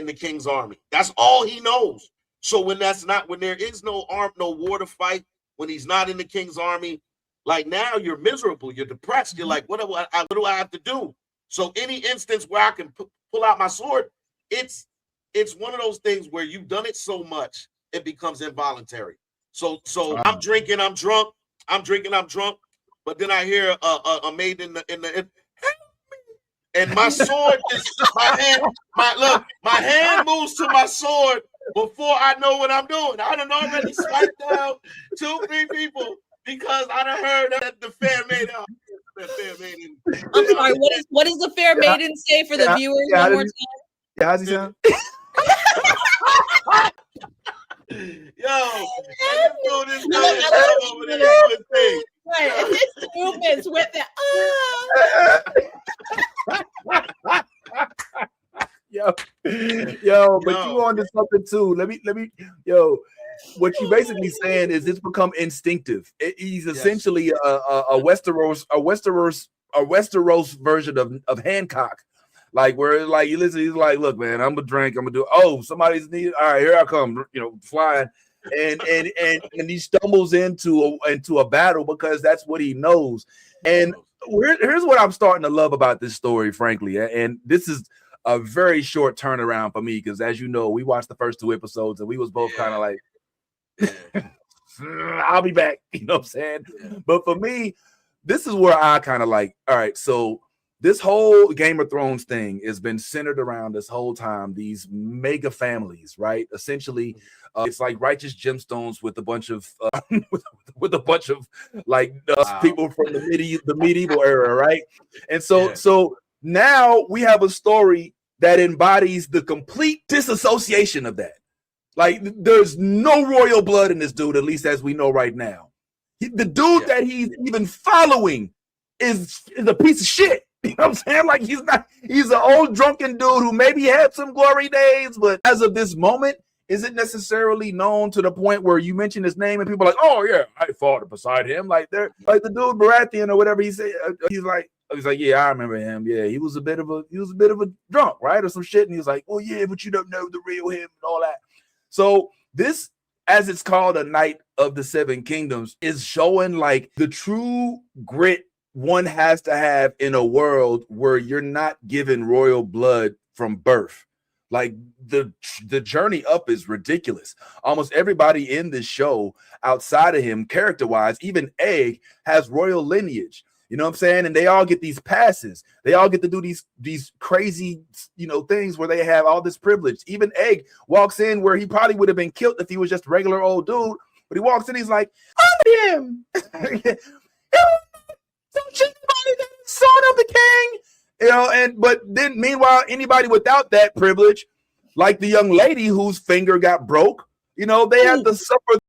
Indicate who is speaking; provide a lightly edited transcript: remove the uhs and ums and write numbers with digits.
Speaker 1: in the king's army. That's all he knows. So when there is no war to fight, when he's not in the king's army, like now you're miserable, you're depressed. You're like, what do I have to do? So any instance where I can pull out my sword, it's one of those things where you've done it so much, it becomes involuntary. So I'm drinking, I'm drunk, but then I hear a maid in the and my sword is my hand moves to my sword before I know what I'm doing. I done already swiped down 2-3 people because I done heard that the fair maiden.
Speaker 2: I'm sorry, what does the fair maiden say for the viewers one more time?
Speaker 3: Yeah, how's he sound?
Speaker 1: Yo,
Speaker 2: Right, it's movements with the
Speaker 3: Yo, but you on to something too. Let me, what you basically saying is it's become instinctive. He's essentially a Westeros version of Hancock. Like where like you listen, he's like, look, man, I'm gonna drink, I'm gonna do. Oh, somebody's needed. All right, here I come. Flying, and he stumbles into a battle because that's what he knows. And here's what I'm starting to love about this story, frankly. And this is a very short turnaround for me because, as you know, we watched the first 2 episodes and we was both kind of like, I'll be back. You know what I'm saying? Yeah. But for me, this is where I kind of like, all right, so. This whole Game of Thrones thing has been centered around this whole time, these mega families, right? Essentially, it's like righteous gemstones with a bunch of with a bunch of like people from the medieval era, right? And so now we have a story that embodies the complete disassociation of that. Like there's no royal blood in this dude, at least as we know right now. The dude that he's even following is a piece of shit. You know what I'm saying? Like he's an old drunken dude who maybe had some glory days, but as of this moment, isn't necessarily known to the point where you mention his name and people are like, oh yeah, I fought beside him. Like they're like the dude Baratheon or whatever he said. He's like, yeah, I remember him. Yeah, he was a bit of a drunk, right? Or some shit. And he was like, oh yeah, but you don't know the real him and all that. So this, as it's called, a Knight of the Seven Kingdoms, is showing like the true grit one has to have in a world where you're not given royal blood from birth. Like the journey up is ridiculous. Almost everybody in this show outside of him, character-wise, even Egg, has royal lineage. You know what I'm saying? And they all get these passes. They all get to do these crazy, things where they have all this privilege. Even Egg walks in where he probably would have been killed if he was just a regular old dude. But he walks in, he's like, I'm him. Don't you know the son of the king? But then meanwhile, anybody without that privilege, like the young lady whose finger got broke, they had to suffer